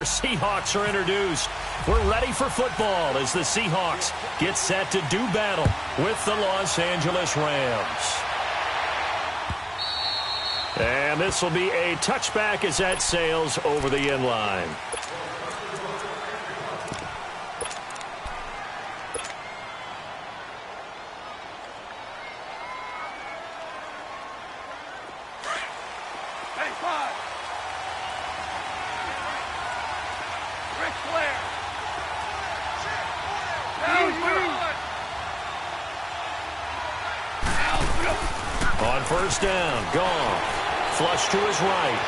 Seahawks are introduced. We're ready for football as the Seahawks get set to do battle with the Los Angeles Rams. And this will be a touchback as that sails over the end line. On first down, Goff. Flush to his right.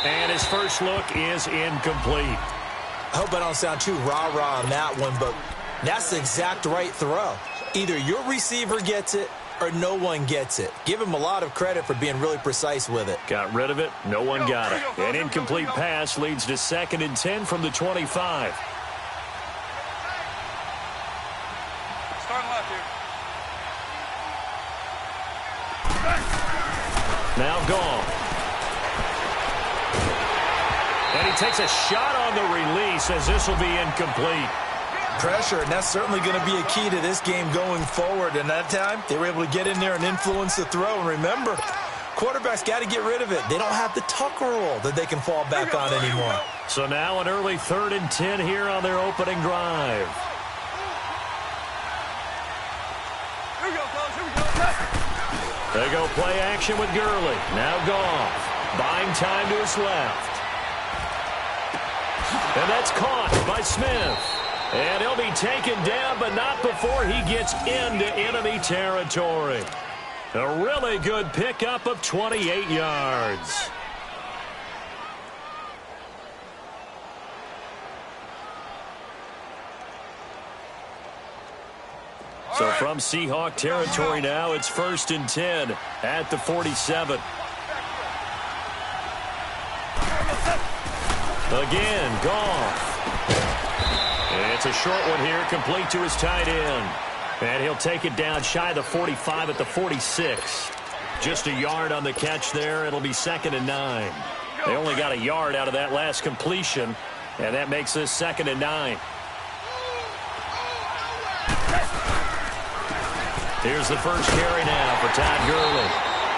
And his first look is incomplete. I hope I don't sound too rah-rah on that one, but that's the exact right throw. Either your receiver gets it or no one gets it. Give him a lot of credit for being really precise with it. Got rid of it. No one got it. An incomplete pass leads to 2nd and 10 from the 25. Now Goff. And he takes a shot on the release as this will be incomplete. Pressure, and that's certainly going to be a key to this game going forward. And that time, they were able to get in there and influence the throw. And remember, quarterbacks got to get rid of it. They don't have the tuck roll that they can fall back on anymore. So now an early 3rd and 10 here on their opening drive. They go play action with Gurley. Now Goff. Buying time to his left. And that's caught by Smith. And he'll be taken down, but not before he gets into enemy territory. A really good pickup of 28 yards. So from Seahawk territory now, it's 1st and 10 at the 47. Again, Goff. It's a short one here, complete to his tight end. And he'll take it down shy of the 45 at the 46. Just a yard on the catch there. It'll be 2nd and 9. They only got a yard out of that last completion, and that makes this 2nd and 9. Here's the first carry now for Todd Gurley.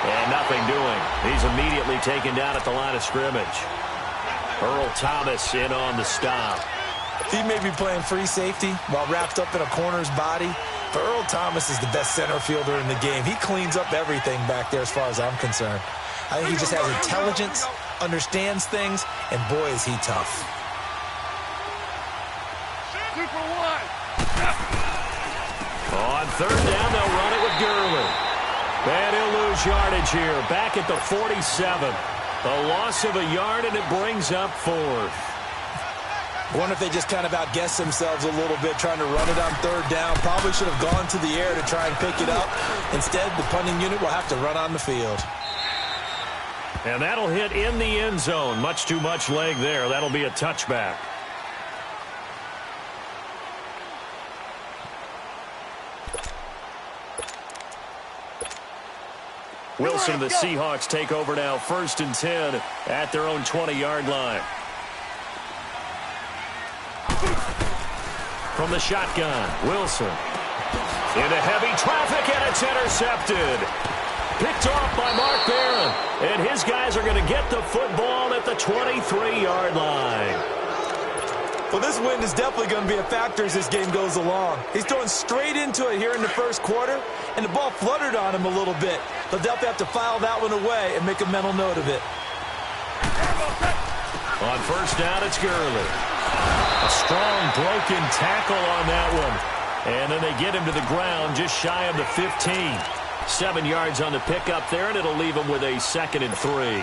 And nothing doing. He's immediately taken down at the line of scrimmage. Earl Thomas in on the stop. He may be playing free safety while wrapped up in a corner's body, but Earl Thomas is the best center fielder in the game. He cleans up everything back there as far as I'm concerned. I think he just has intelligence, understands things, and boy, is he tough. On 3rd down, they'll run it with Gurley. And he'll lose yardage here, back at the 47. A loss of a yard, and it brings up 4th. I wonder if they just kind of outguessed themselves a little bit trying to run it on 3rd down. Probably should have gone to the air to try and pick it up. Instead, the punting unit will have to run on the field. And that'll hit in the end zone. Much too much leg there. That'll be a touchback. Wilson and the Seahawks take over now, 1st and 10 at their own 20-yard line. From the shotgun, Wilson. Into heavy traffic, and it's intercepted. Picked off by Mark Barron. And his guys are going to get the football at the 23-yard line. Well, this win is definitely going to be a factor as this game goes along. He's throwing straight into it here in the 1st quarter, and the ball fluttered on him a little bit. They'll definitely have to file that one away and make a mental note of it. On 1st down, it's Gurley. A strong broken tackle on that one. And then they get him to the ground just shy of the 15. 7 yards on the pickup there, and it'll leave him with a 2nd and 3.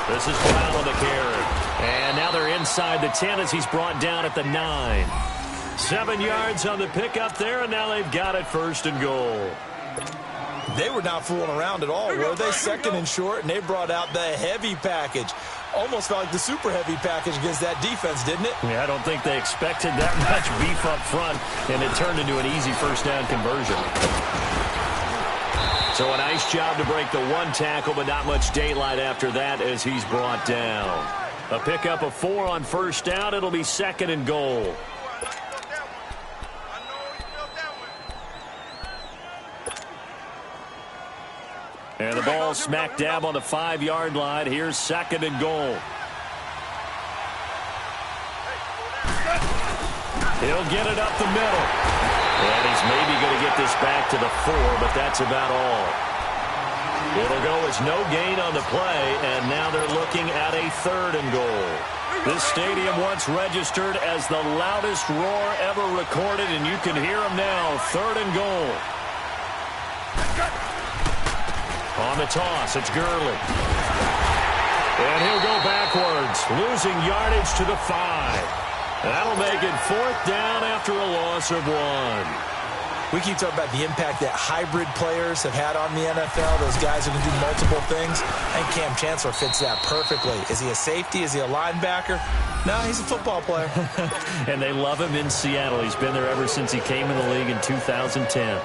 This is Brown on the carry. And now they're inside the 10 as he's brought down at the 9. 7 yards on the pickup there, and now they've got it 1st and goal. They were not fooling around at all, were they? 2nd and short, and they brought out the heavy package. almost felt like the super heavy package against that defense, didn't it? Yeah, I don't think they expected that much beef up front, and it turned into an easy first down conversion. So a nice job to break the one tackle, but not much daylight after that as he's brought down. A pickup of 4 on first down. It'll be 2nd and goal. And the ball smack dab on the 5-yard line. Here's 2nd and goal. He'll get it up the middle. And he's maybe going to get this back to the 4, but that's about all. It'll go as no gain on the play, and now they're looking at a 3rd and goal. This stadium once registered as the loudest roar ever recorded, and you can hear them now. 3rd and goal. On the toss, it's Gurley. And he'll go backwards, losing yardage to the 5. That'll make it 4th down after a loss of 1. We keep talking about the impact that hybrid players have had on the NFL. Those guys who can do multiple things. I think Cam Chancellor fits that perfectly. Is he a safety? Is he a linebacker? No, he's a football player. And they love him in Seattle. He's been there ever since he came in the league in 2010.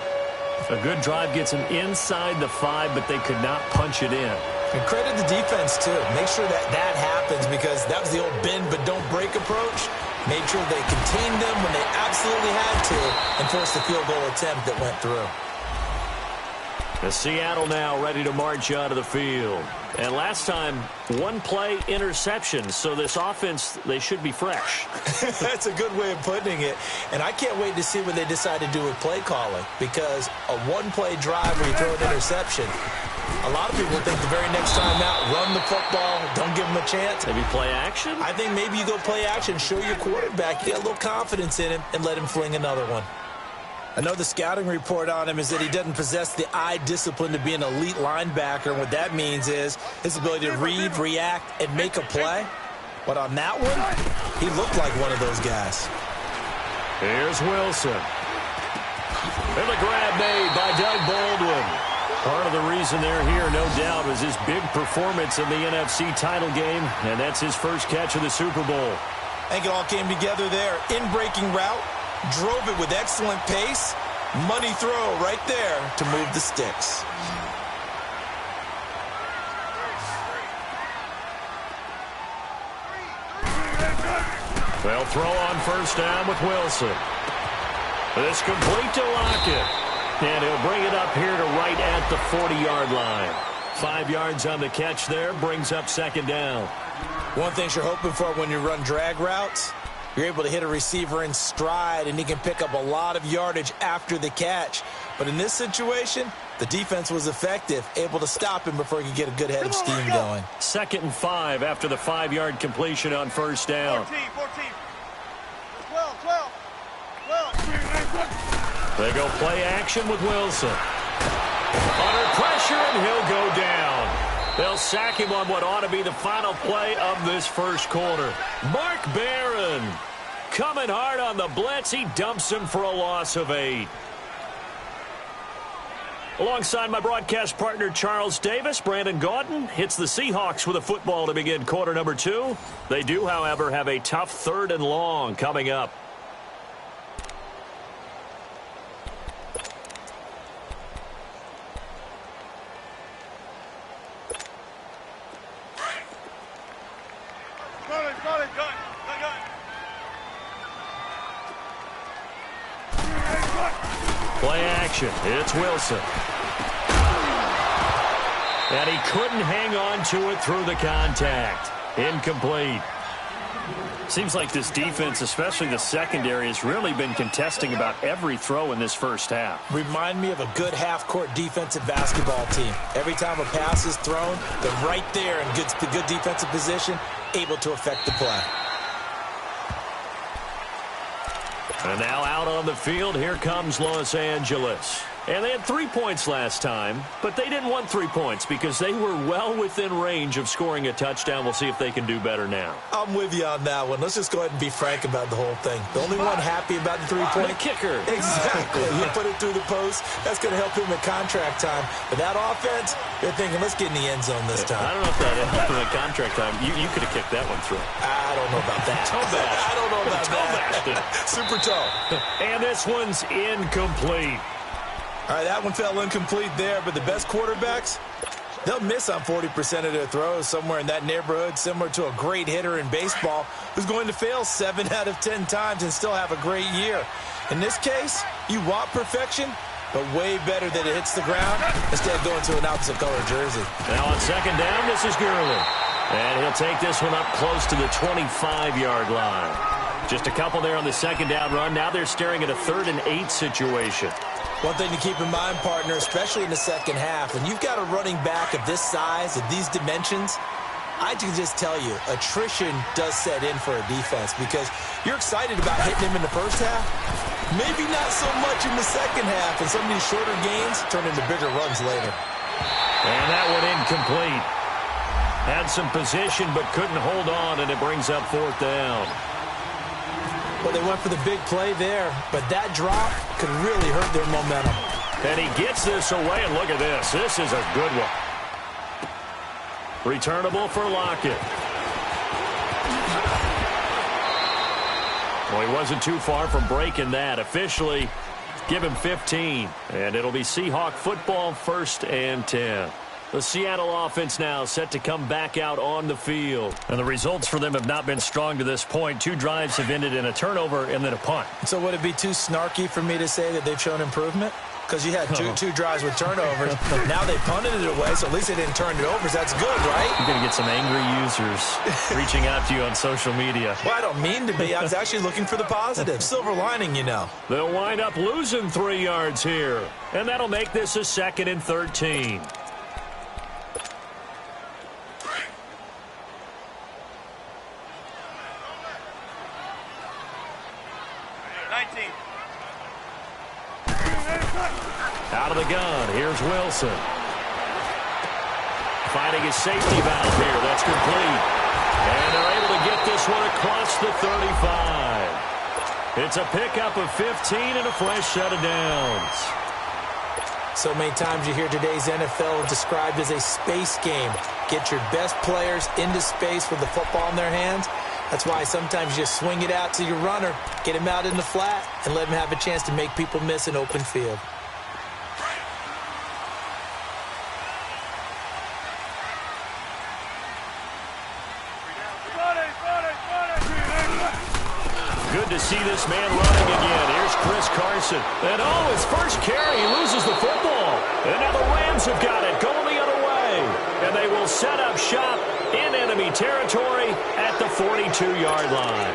A good drive gets him inside the 5, but they could not punch it in. And credit the defense, too. Make sure that happens, because that was the old bend but don't break approach. Made sure they contained them when they absolutely had to and forced the field goal attempt that went through. The Seattle now ready to march out of the field. And last time, 1-play interception. So this offense, they should be fresh. That's a good way of putting it. And I can't wait to see what they decide to do with play calling, because a 1-play drive where you throw an interception, a lot of people think the very next time out, run the football, don't give them a chance. Maybe play action? I think maybe you go play action, show your quarterback, you get a little confidence in him, and let him fling another one. I know the scouting report on him is that he doesn't possess the eye discipline to be an elite linebacker. And what that means is his ability to read, react, and make a play. But on that one, he looked like one of those guys. Here's Wilson. And the grab made by Doug Baldwin. Part of the reason they're here, no doubt, was his big performance in the NFC title game. And that's his first catch of the Super Bowl. I think it all came together there. In-breaking route. Drove it with excellent pace. Money throw right there to move the sticks. They'll throw on first down with Wilson. This complete to Lockett. And he'll bring it up here to right at the 40-yard line. 5 yards on the catch there, brings up 2nd down. One thing you're hoping for when you run drag routes, you're able to hit a receiver in stride, and he can pick up a lot of yardage after the catch. But in this situation, the defense was effective, able to stop him before he could get a good head of steam going. 2nd and 5 after the 5-yard completion on first down. 14. 12. They go play action with Wilson. Under pressure, and he'll go down. They'll sack him on what ought to be the final play of this first quarter. Mark Barron coming hard on the blitz. He dumps him for a loss of 8. Alongside my broadcast partner, Charles Davis, Brandon Gaudin hits the Seahawks with a football to begin quarter number 2. They do, however, have a tough 3rd and long coming up. Play action. It's Wilson. And he couldn't hang on to it through the contact. Incomplete. Seems like this defense, especially the secondary, has really been contesting about every throw in this first half. Remind me of a good half-court defensive basketball team. Every time a pass is thrown, they're right there in good defensive position, able to affect the play. And now out on the field, here comes Los Angeles. And they had 3 points last time, but they didn't want 3 points because they were well within range of scoring a touchdown. We'll see if they can do better now. I'm with you on that one. Let's just go ahead and be frank about the whole thing. The only one happy about the 3-point kicker. Exactly. He put it through the post. That's going to help him at contract time. But that offense, they're thinking, let's get in the end zone this time. I don't know if that helped him at contract time. You could have kicked that one through. I don't know about that. Toe bash. I don't know about that. Super toe. And this one's incomplete. All right, that one fell incomplete there, but the best quarterbacks, they'll miss on 40% of their throws, somewhere in that neighborhood, similar to a great hitter in baseball who's going to fail 7 out of 10 times and still have a great year. In this case, you want perfection, but way better that it hits the ground instead of going to an opposite color jersey. Now on second down, this is Gurley. And he'll take this one up close to the 25-yard line. Just a couple there on the second down run. Now they're staring at a 3rd and 8 situation. One thing to keep in mind, partner, especially in the second half, when you've got a running back of this size, of these dimensions, I can just tell you, attrition does set in for a defense because you're excited about hitting him in the first half. Maybe not so much in the second half, and some of these shorter gains turn into bigger runs later. And that one incomplete. Had some position but couldn't hold on, and it brings up 4th down. Well, they went for the big play there, but that drop could really hurt their momentum. And he gets this away, and look at this. This is a good one. Returnable for Lockett. Well, he wasn't too far from breaking that. Officially, give him 15. And it'll be Seahawk football, 1st and 10. The Seattle offense now set to come back out on the field. And the results for them have not been strong to this point. 2 drives have ended in a turnover and then a punt. So would it be too snarky for me to say that they've shown improvement? Because you had two drives with turnovers. Now they punted it away, so at least they didn't turn it over. So that's good, right? You're going to get some angry users reaching out to you on social media. Well, I don't mean to be. I was actually looking for the positive. Silver lining, you know. They'll wind up losing 3 yards here. And that'll make this a 2nd and 13. Out of the gun, here's Wilson. Finding his safety valve here, that's complete. And they're able to get this one across the 35. It's a pickup of 15 and a fresh set of downs. So many times you hear today's NFL described as a space game. Get your best players into space with the football in their hands. That's why sometimes you just swing it out to your runner, get him out in the flat, and let him have a chance to make people miss an open field. Good to see this man running again. Here's Chris Carson. And his first carry, he loses the football. And now the Rams have got it, going the other way. And they will set up shop in enemy territory at the 42-yard line.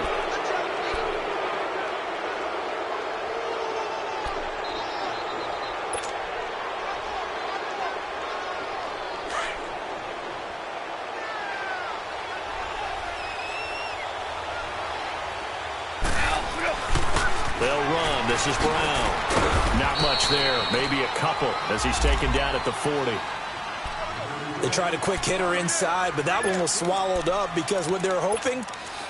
They'll run. This is Brown. Not much there. Maybe a couple as he's taken down at the 40. They tried a quick hitter inside, but that one was swallowed up because what they're hoping,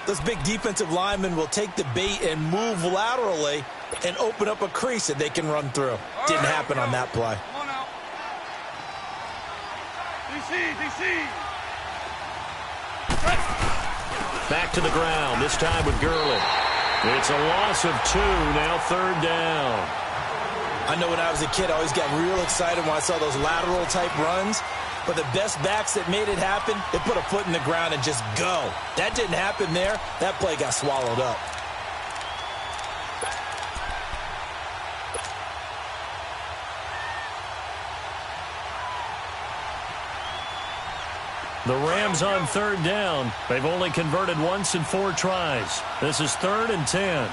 those big defensive linemen will take the bait and move laterally and open up a crease that they can run through. Didn't happen on that play. Back to the ground, this time with Gurley. It's a loss of 2, now 3rd down. I know when I was a kid, I always got real excited when I saw those lateral-type runs. But the best backs that made it happen, they put a foot in the ground and just go. That didn't happen there. That play got swallowed up. The Rams on 3rd down. They've only converted once in 4 tries. This is 3rd and 10.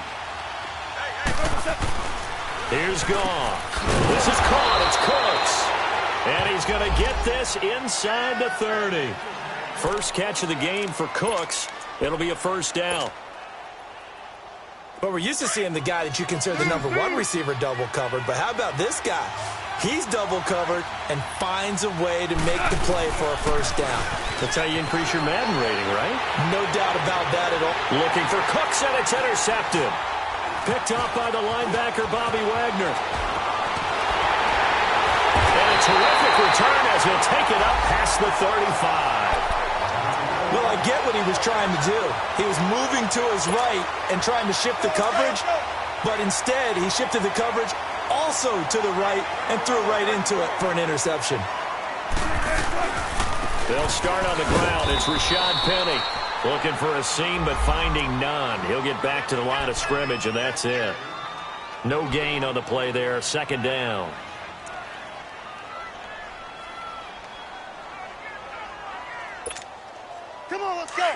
Here's Goff. This is caught. It's Cooks. And he's going to get this inside the 30. First catch of the game for Cooks. It'll be a 1st down. But we're used to seeing the guy that you consider the #1 receiver double covered. But how about this guy? He's double covered and finds a way to make the play for a first down. That's how you increase your Madden rating, right? No doubt about that at all. Looking for Cooks, and it's intercepted. Picked off by the linebacker, Bobby Wagner. And a terrific return as he'll take it up past the 35. Well, I get what he was trying to do. He was moving to his right and trying to shift the coverage, but instead he shifted the coverage also to the right and threw right into it for an interception. They'll start on the ground. It's Rashad Penny looking for a seam but finding none. He'll get back to the line of scrimmage, and that's it. No gain on the play there. Second down. Come on, let's go.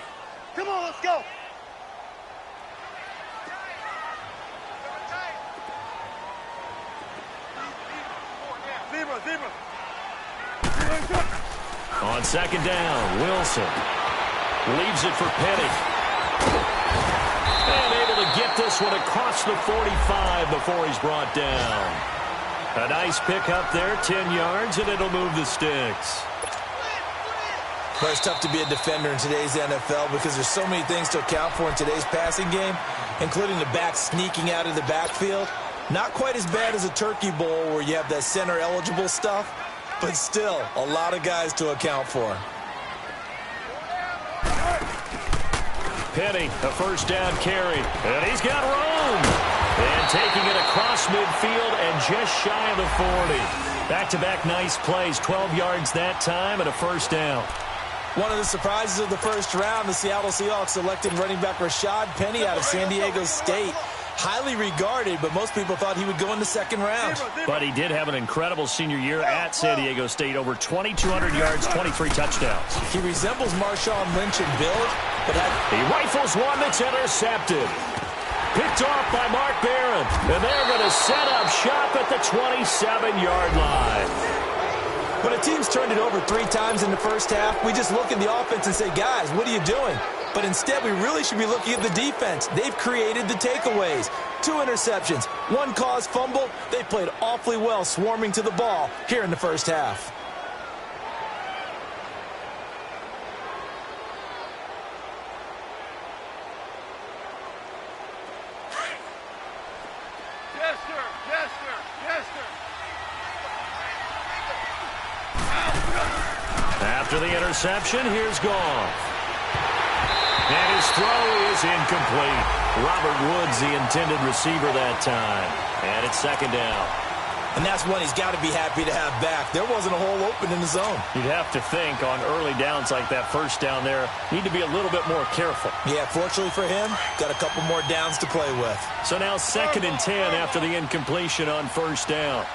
Come on, let's go. Zebra. On second down, Wilson leaves it for Penny. And able to get this one across the 45 before he's brought down. A nice pickup there, 10 yards, and it'll move the sticks. But it's tough to be a defender in today's NFL because there's so many things to account for in today's passing game, including the back sneaking out of the backfield. Not quite as bad as a Turkey Bowl where you have that center-eligible stuff, but still a lot of guys to account for. Penny, a first down carry, and he's got room. And taking it across midfield and just shy of the 40. Back-to-back nice plays, 12 yards that time and a first down. One of the surprises of the first round, the Seattle Seahawks selected running back Rashad Penny out of San Diego State. Highly regarded, but most people thought he would go in the second round. But he did have an incredible senior year at San Diego State. Over 2,200 yards, 23 touchdowns. He resembles Marshawn Lynch in build, but he rifles one that's intercepted. Picked off by Mark Barron. And they're going to set up shop at the 27-yard line. When a team's turned it over 3 times in the first half, we just look at the offense and say, guys, what are you doing? But instead, we really should be looking at the defense. They've created the takeaways. 2 interceptions, 1 caused fumble. They played awfully well swarming to the ball here in the first half. Yes, sir. Yes, sir. Yes, sir. After the interception, here's Goff. And his throw is incomplete. Robert Woods, the intended receiver that time. And it's second down. And that's one he's got to be happy to have back. There wasn't a hole open in the zone. You'd have to think on early downs like that first down there, need to be a little bit more careful. Yeah, fortunately for him, got a couple more downs to play with. So now 2nd and 10 after the incompletion on first down.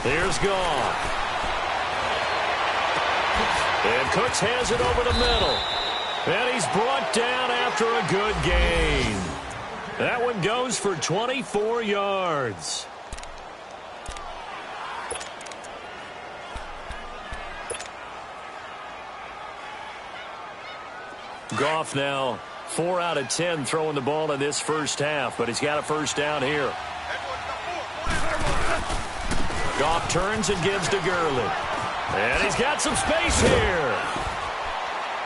There's Goff. And Cooks has it over the middle. And he's brought down after a good gain. That one goes for 24 yards. Goff now 4 out of 10 throwing the ball in this first half, but he's got a first down here. Goff turns and gives to Gurley. And he's got some space here.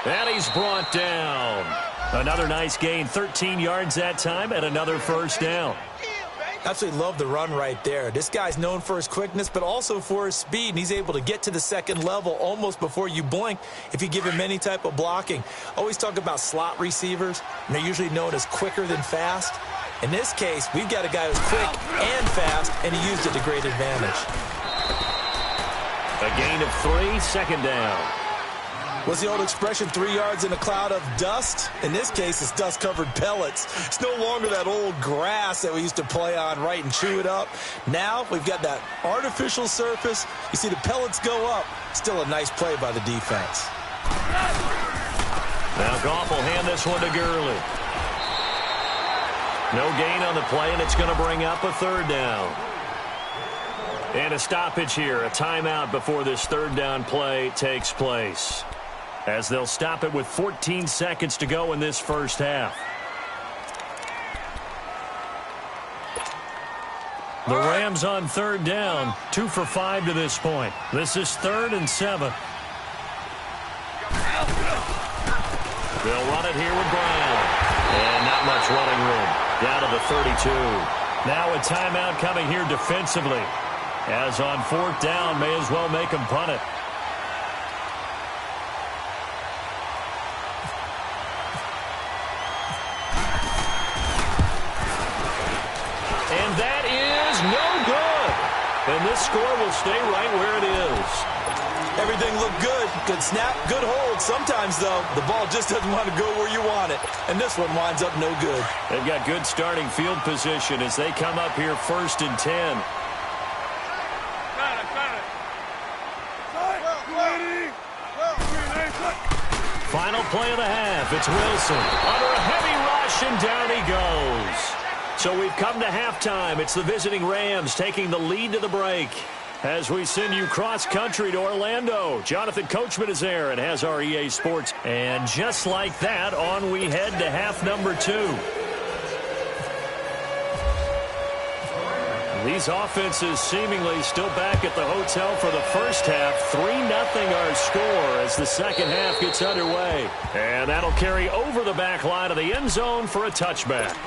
And he's brought down. Another nice gain, 13 yards that time, and another first down. Absolutely love the run right there. This guy's known for his quickness, but also for his speed, and he's able to get to the second level almost before you blink if you give him any type of blocking. Always talk about slot receivers, and they're usually known as quicker than fast. In this case, we've got a guy who's quick and fast, and he used it to great advantage. A gain of 3, second down. What's the old expression, 3 yards in a cloud of dust? In this case, it's dust-covered pellets. It's no longer that old grass that we used to play on, right, and chew it up. Now we've got that artificial surface. You see the pellets go up. Still a nice play by the defense. Now Goff will hand this one to Gurley. No gain on the play, and it's going to bring up a third down. And a stoppage here, a timeout before this third down play takes place. as they'll stop it with 14 seconds to go in this first half. The Rams on third down, 2 for 5 to this point. This is 3rd and 7. They'll run it here with Brown. And not much running room. Down to the 32. Now a timeout coming here defensively. As on 4th down, may as well make them punt it. And that is no good. And this score will stay right where it is. Everything looked good. Good snap, good hold. Sometimes, though, the ball just doesn't want to go where you want it. And this one winds up no good. They've got good starting field position as they come up here 1st and 10. Final play of the half. It's Wilson. Under a heavy rush, and down he goes. So we've come to halftime. It's the visiting Rams taking the lead to the break. As we send you cross-country to Orlando, Jonathan Coachman is there and has our EA Sports. And just like that, on we head to half number 2. These offenses seemingly still back at the hotel for the first half. 3-0 our score as the second half gets underway. And that'll carry over the back line of the end zone for a touchback.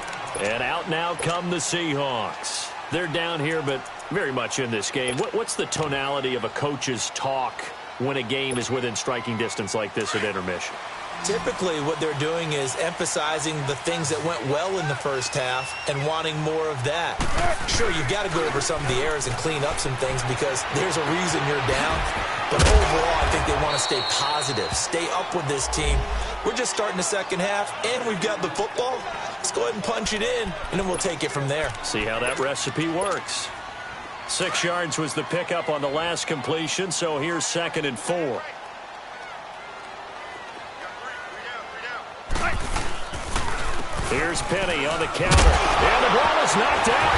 And out now come the Seahawks. They're down here, but very much in this game. What's the tonality of a coach's talk when a game is within striking distance like this at intermission? Typically, what they're doing is emphasizing the things that went well in the first half and wanting more of that. Sure, you've got to go over some of the errors and clean up some things because there's a reason you're down. But overall, I think they want to stay positive, stay up with this team. We're just starting the second half, and we've got the football. Let's go ahead and punch it in, and then we'll take it from there. See how that recipe works. 6 yards was the pickup on the last completion, so here's 2nd and 4. Here's Penny on the counter, and the ball is knocked out.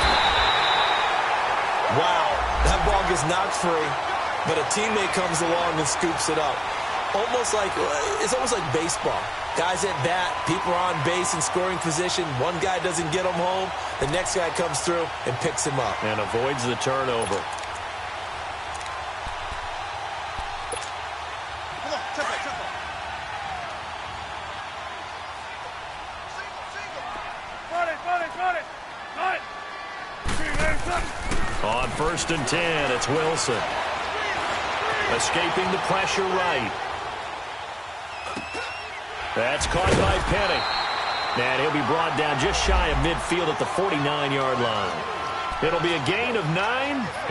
Wow, that ball gets knocked free, but a teammate comes along and scoops it up. It's almost like baseball. Guys at bat, people are on base in scoring position. One guy doesn't get them home. The next guy comes through and picks him up. And avoids the turnover. Come on, tempo. On 1st and 10, it's Wilson. Escaping the pressure right. That's caught by Penny. And he'll be brought down just shy of midfield at the 49-yard line. It'll be a gain of 9,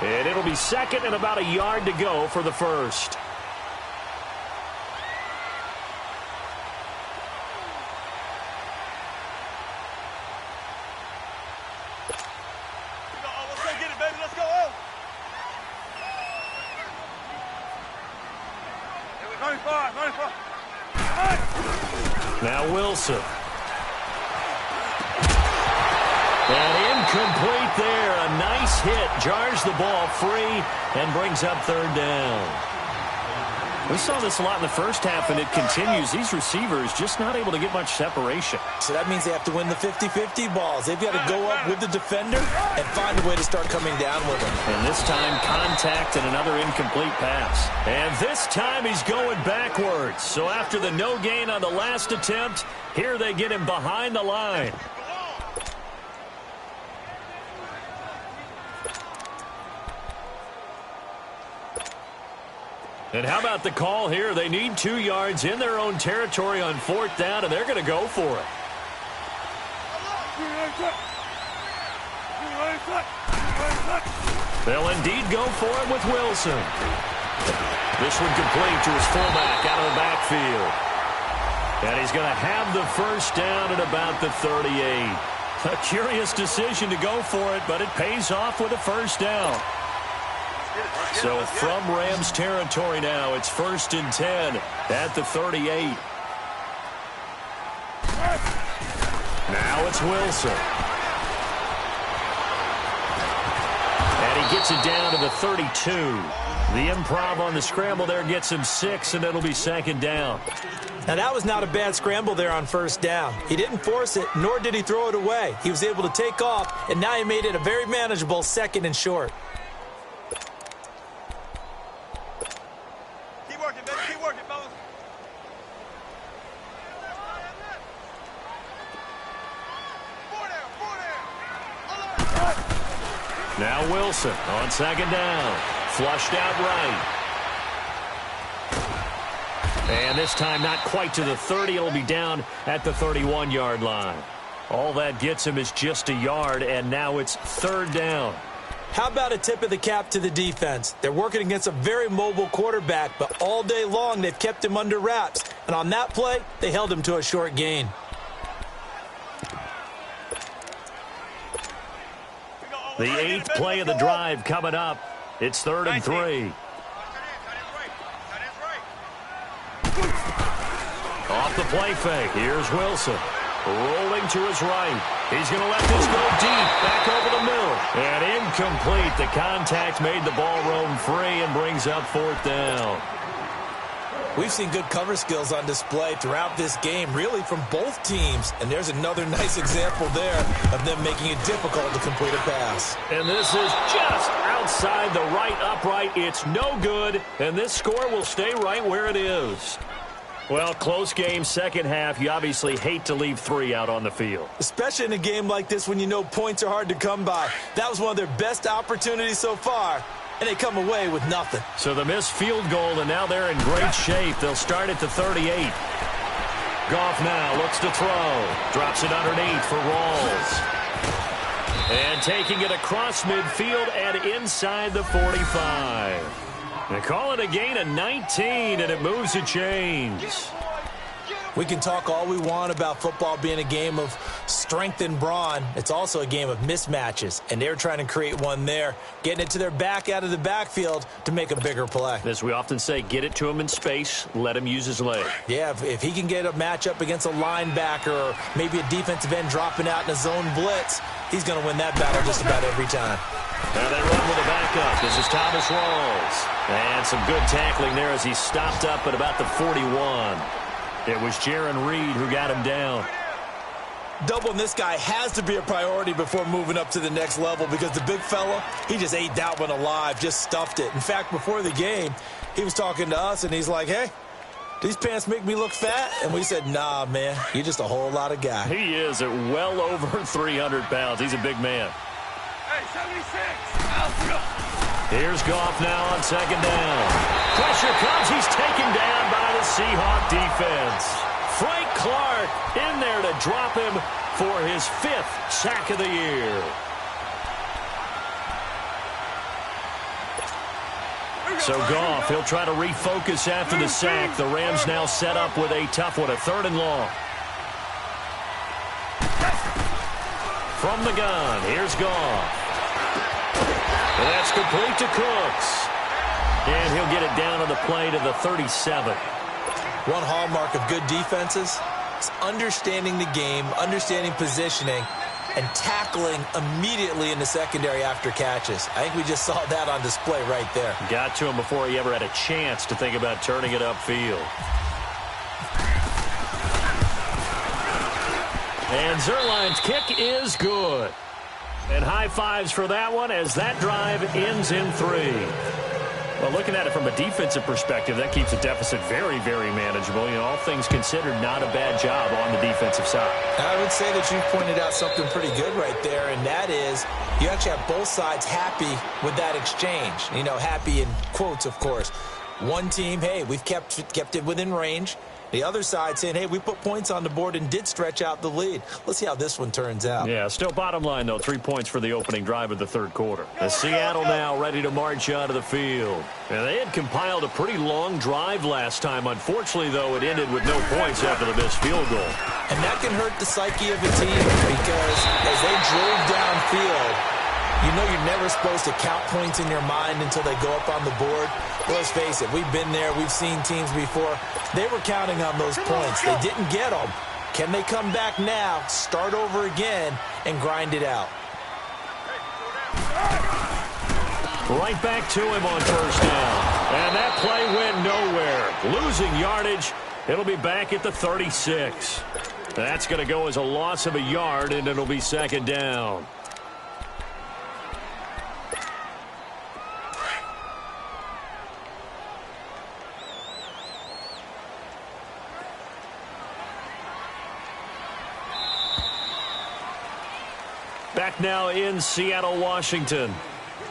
and it'll be 2nd and about a yard to go for the first. Let's go get it, baby. Let's go. 95. Now Wilson. And incomplete there. A nice hit. Jars the ball free and brings up 3rd down. We saw this a lot in the first half, and it continues. These receivers just not able to get much separation. So that means they have to win the 50-50 balls. They've got to go up with the defender and find a way to start coming down with him. And this time, contact and another incomplete pass. And this time, he's going backwards. So after the no gain on the last attempt, here they get him behind the line. And how about the call here? They need 2 yards in their own territory on 4th down, and they're going to go for it. They'll indeed go for it with Wilson. This one complete to his fullback out of the backfield. And he's going to have the first down at about the 38. A curious decision to go for it, but it pays off with a first down. So from Rams territory now, it's 1st and 10 at the 38. Now it's Wilson. And he gets it down to the 32. The improv on the scramble there gets him 6, and it'll be second down. Now, that was not a bad scramble there on first down. He didn't force it, nor did he throw it away. He was able to take off, and now he made it a very manageable 2nd and short. Keep working, baby. Keep working, fellas. Now Wilson on second down. Flushed out right. And this time not quite to the 30. It'll be down at the 31-yard line. All that gets him is just a yard, and now it's 3rd down. How about a tip of the cap to the defense? They're working against a very mobile quarterback, but all day long they've kept him under wraps. And on that play, they held him to a short gain. The 8th play of the drive coming up. It's 3rd and 3. Off the play fake. Here's Wilson. Rolling to his right. He's going to let this go deep. Back over the middle. And incomplete. The contact made the ball roam free and brings up 4th down. We've seen good cover skills on display throughout this game, really from both teams. And there's another nice example there of them making it difficult to complete a pass. And this is just outside the right upright. It's no good. And this score will stay right where it is. Well, close game, second half. You obviously hate to leave 3 out on the field. Especially in a game like this when you know points are hard to come by. That was one of their best opportunities so far, and they come away with nothing. So the missed field goal, and now they're in great shape. They'll start at the 38. Goff now looks to throw. Drops it underneath for Rawls. And taking it across midfield and inside the 45. They call it a gain of 19, and it moves the chains. We can talk all we want about football being a game of strength and brawn. It's also a game of mismatches, and they're trying to create one there, getting it to their back out of the backfield to make a bigger play. As we often say, get it to him in space, let him use his leg. Yeah, if he can get a matchup against a linebacker or maybe a defensive end dropping out in a zone blitz, he's going to win that battle just about every time. Now they run with a backup. This is Thomas Rawls. And some good tackling there as he stopped up at about the 41. It was Jaron Reed who got him down. Doubling this guy has to be a priority before moving up to the next level because the big fella, he just ate that one alive, just stuffed it. In fact, before the game, he was talking to us, and he's like, hey, these pants make me look fat? And we said, nah, man, you're just a whole lot of guy. He is at well over 300 pounds. He's a big man. Hey, 76. Here's Goff now on second down. Pressure comes. He's taken down by the Seahawk defense. Frank Clark in there to drop him for his 5th sack of the year. So Goff, he'll try to refocus after the sack. The Rams now set up with a tough one, a 3rd and long. From the gun, here's Goff. And that's complete to Cooks. And he'll get it down on the play to the 37. One hallmark of good defenses is understanding the game, understanding positioning, and tackling immediately in the secondary after catches. I think we just saw that on display right there. Got to him before he ever had a chance to think about turning it upfield. And Zerline's kick is good. And high fives for that one as that drive ends in 3. Well, looking at it from a defensive perspective, that keeps the deficit very, very manageable. You know, all things considered, not a bad job on the defensive side. I would say that you've pointed out something pretty good right there, and that is you actually have both sides happy with that exchange. You know, happy in quotes, of course. One team, hey, we've kept it within range. The other side saying, hey, we put points on the board and did stretch out the lead. Let's see how this one turns out. Yeah, still bottom line, though, 3 points for the opening drive of the 3rd quarter. As Seattle now ready to march onto the field. And they had compiled a pretty long drive last time. Unfortunately, though, it ended with no points after the missed field goal. And that can hurt the psyche of a team because as they drove downfield, you know you're never supposed to count points in your mind until they go up on the board. Well, let's face it, we've been there. We've seen teams before. They were counting on those points. They didn't get them. Can they come back now, start over again, and grind it out? Right back to him on first down. And that play went nowhere. Losing yardage. It'll be back at the 36. That's going to go as a loss of a yard, and it'll be second down. Back now in Seattle, Washington.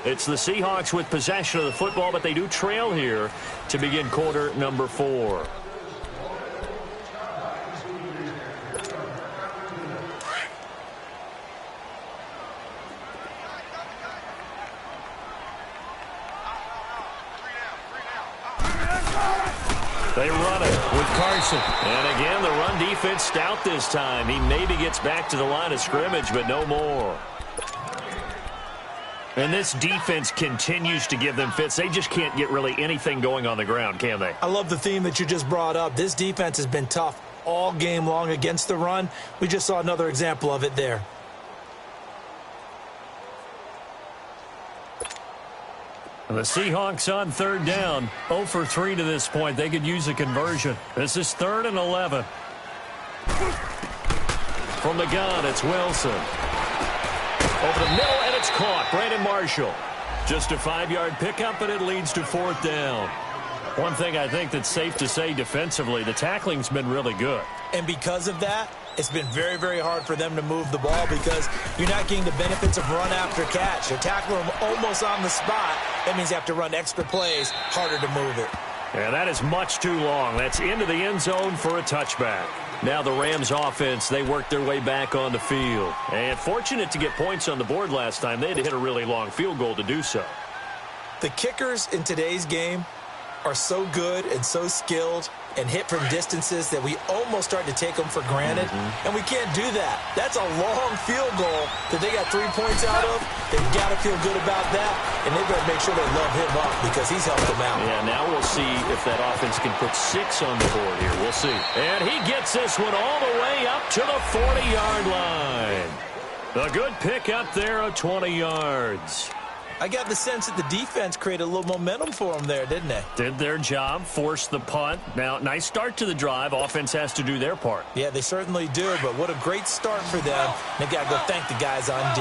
It's the Seahawks with possession of the football, but they do trail here to begin quarter number 4. They run it with Carson. And again, the run defense stout this time. He maybe gets back to the line of scrimmage, but no more. And this defense continues to give them fits. They just can't get really anything going on the ground, can they? I love the theme that you just brought up. This defense has been tough all game long against the run. We just saw another example of it there. The Seahawks on third down, 0 for 3 to this point. They could use a conversion. This is 3rd and 11. From the gun, it's Wilson. Over the middle, and it's caught. Brandon Marshall. Just a 5-yard pickup, but it leads to 4th down. One thing I think that's safe to say defensively, the tackling's been really good. And because of that, it's been very, very hard for them to move the ball because you're not getting the benefits of run after catch. You're tackling them almost on the spot. That means you have to run extra plays, harder to move it. Yeah, that is much too long. That's into the end zone for a touchback. Now the Rams offense, they worked their way back on the field. And fortunate to get points on the board last time. They had to hit a really long field goal to do so. The kickers in today's game are so good and so skilled and hit from distances that we almost start to take them for granted. And we can't do that. That's a long field goal that they got 3 points out of. They've got to feel good about that, and they better make sure they love him up because he's helped them out. Yeah, now we'll see if that offense can put 6 on the board here. We'll see. And he gets this one all the way up to the 40-yard line. A good pick up there of 20 yards. I got the sense that the defense created a little momentum for them there, didn't they? Did their job, forced the punt. Now, nice start to the drive. Offense has to do their part. Yeah, they certainly do, but what a great start for them. They got to go thank the guys on D.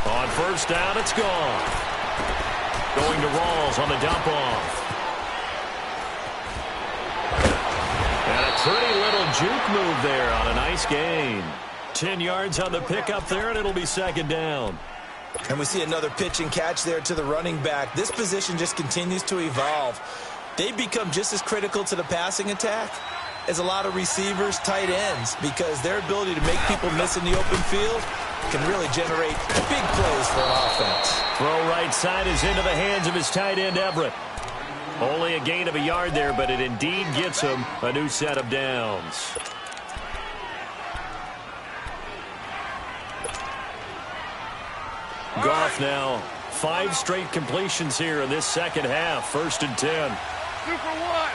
On first down, it's gone. Going to Rawls on the dump off. And a pretty little juke move there on a nice gain. 10 yards on the pickup there, and it'll be second down. And we see another pitch and catch there to the running back. This position just continues to evolve. They become just as critical to the passing attack as a lot of receivers, tight ends, because their ability to make people miss in the open field can really generate big plays for an offense. Throw right side is into the hands of his tight end, Everett. Only a gain of a yard there, but it indeed gets him a new set of downs. Goff now, 5 straight completions here in this second half. 1st and 10. 2 for 1.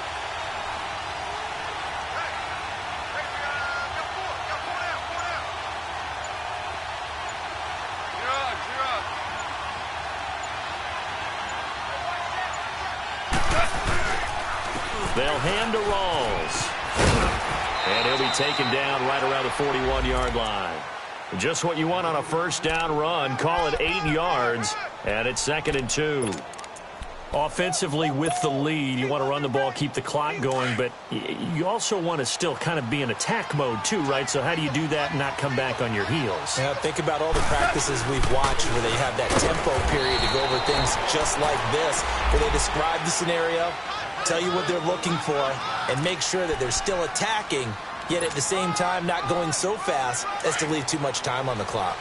They'll hand to Rawls. And he'll be taken down right around the 41-yard line. Just what you want on a first down run. Call it 8 yards, and it's 2nd and 2. Offensively with the lead, you want to run the ball, keep the clock going, but you also want to still kind of be in attack mode too, right? So how do you do that and not come back on your heels? Yeah, think about all the practices we've watched where they have that tempo period to go over things just like this, where they describe the scenario, tell you what they're looking for, and make sure that they're still attacking, yet at the same time not going so fast as to leave too much time on the clock.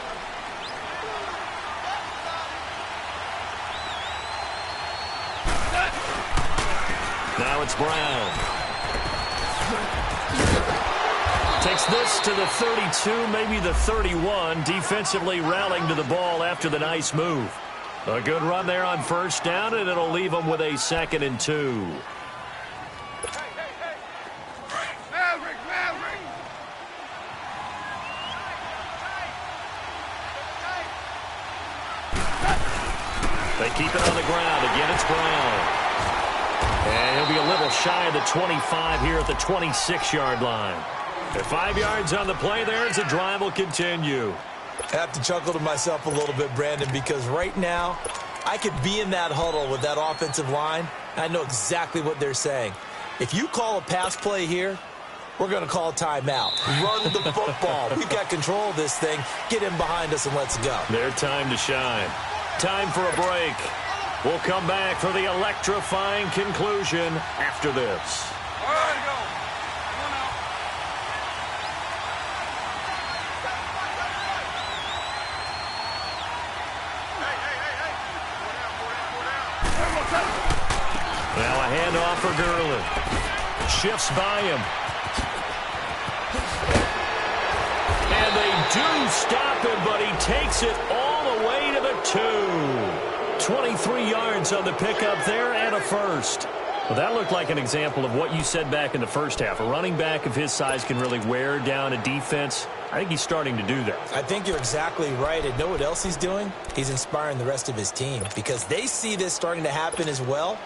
Now it's Brown. Takes this to the 32, maybe the 31, defensively rallying to the ball after the nice move. A good run there on first down, and it'll leave them with a 2nd and 2. They keep it on the ground. Again, it's Brown. And he'll be a little shy of the 25 here at the 26-yard line. At 5 yards on the play there as the drive will continue. I have to chuckle to myself a little bit, Brandon, because right now I could be in that huddle with that offensive line. I know exactly what they're saying. If you call a pass play here, we're going to call a timeout. Run the football. We've got control of this thing. Get him behind us and let's go. Their time to shine. Time for a break. We'll come back for the electrifying conclusion after this. All right, go. One out. Hey. Now a handoff for Gurley. Shifts by him. And they do stop him, but he takes it all the way to the 2. 23 yards on the pickup there and a first. Well, that looked like an example of what you said back in the first half. A running back of his size can really wear down a defense. I think he's starting to do that. I think you're exactly right. And know what else he's doing? He's inspiring the rest of his team because they see this starting to happen as well.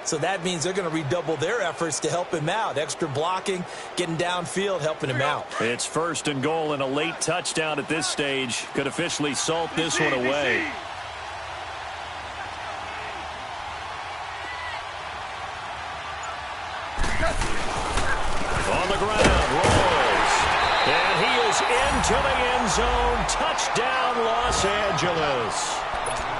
So that means they're going to redouble their efforts to help him out. Extra blocking, getting downfield, helping him out. It's 1st and goal and a late touchdown at this stage. Could officially salt this one away. On the ground, rolls. And he is into the end zone. Touchdown, Los Angeles.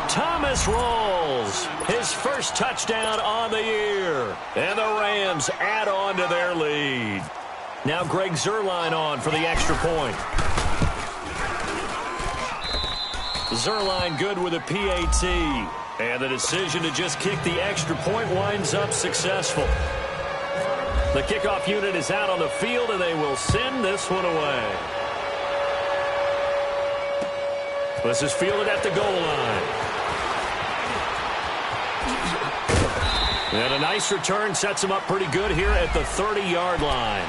Thomas rolls. His first touchdown on the year. And the Rams add on to their lead. Now Greg Zuerlein on for the extra point. Zuerlein good with a PAT. And the decision to just kick the extra point winds up successful. The kickoff unit is out on the field, and they will send this one away. This is fielded at the goal line. And a nice return sets him up pretty good here at the 30-yard line.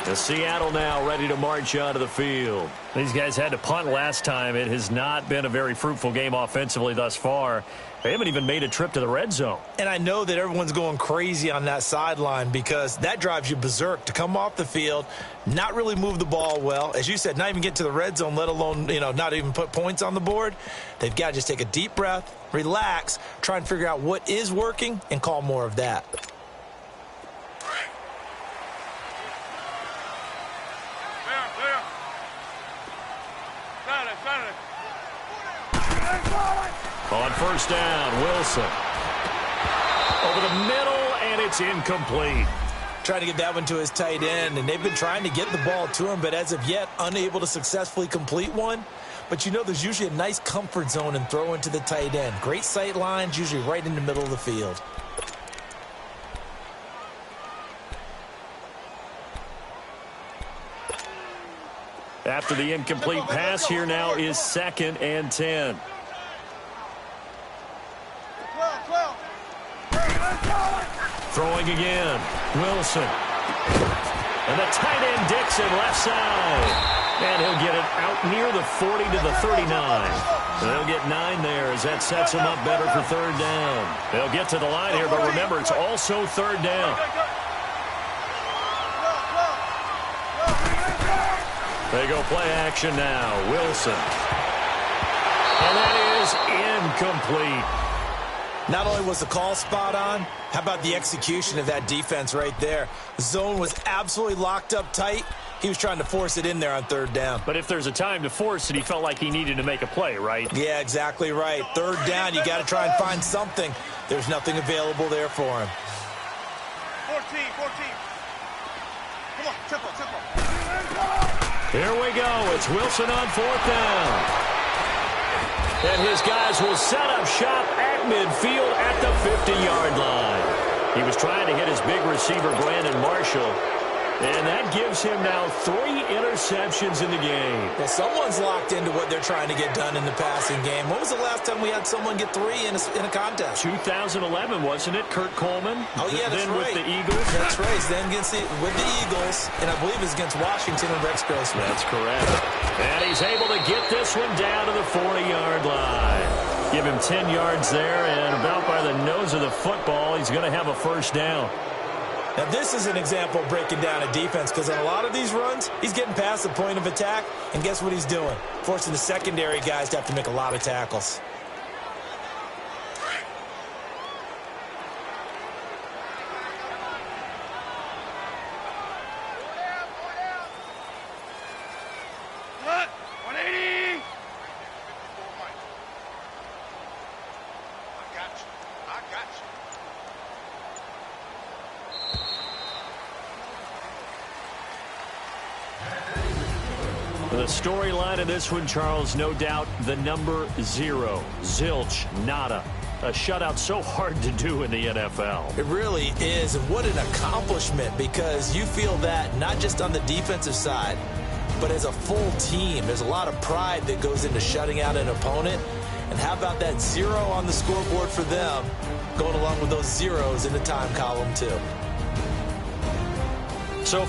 The Seattle now ready to march onto the field. These guys had to punt last time. It has not been a very fruitful game offensively thus far. They haven't even made a trip to the red zone. And I know that everyone's going crazy on that sideline because that drives you berserk to come off the field, not really move the ball well. As you said, not even get to the red zone, let alone, not even put points on the board. They've got to just take a deep breath, relax, try and figure out what is working, and call more of that. On 1st down, Wilson. Over the middle, and it's incomplete. Trying to get that one to his tight end, and they've been trying to get the ball to him, but as of yet, unable to successfully complete one. But there's usually a nice comfort zone and throw into the tight end. Great sight lines, usually right in the middle of the field. After the incomplete pass, here now is 2nd and 10. Throwing again, Wilson. And the tight end Dixon left side. And he'll get it out near the 40 to the 39. They'll get 9 there as that sets him up better for 3rd down. They'll get to the line here, but remember, it's also 3rd down. They go play action now. Wilson. And that is incomplete. Not only was the call spot on, how about the execution of that defense right there? The zone was absolutely locked up tight. He was trying to force it in there on 3rd down. But if there's a time to force it, he felt like he needed to make a play, right? Yeah, exactly right. 3rd down, you got to try and find something. There's nothing available there for him. 14. Come on, triple. Here we go. It's Wilson on 4th down. And his guys will set up shop at midfield at the 50-yard line. He was trying to hit his big receiver, Brandon Marshall. And that gives him now 3 interceptions in the game. Well, someone's locked into what they're trying to get done in the passing game. When was the last time we had someone get 3 in a contest? 2011, wasn't it? Kurt Coleman? Oh, yeah, that's then right. With the Eagles? That's right. Then with the Eagles, and I believe it's against Washington and Rex Grossman. That's correct. And he's able to get this one down to the 40-yard line. Give him 10 yards there, and about by the nose of the football, he's going to have a first down. Now, this is an example of breaking down a defense, because on a lot of these runs, he's getting past the point of attack, and guess what he's doing? Forcing the secondary guys to have to make a lot of tackles. What? 180. I got you. I got you. The storyline of this one, Charles, no doubt the number 0. Zilch, nada. A shutout so hard to do in the NFL. It really is, and what an accomplishment, because you feel that not just on the defensive side, but as a full team. There's a lot of pride that goes into shutting out an opponent. And how about that 0 on the scoreboard for them, going along with those zeros in the time column, too. So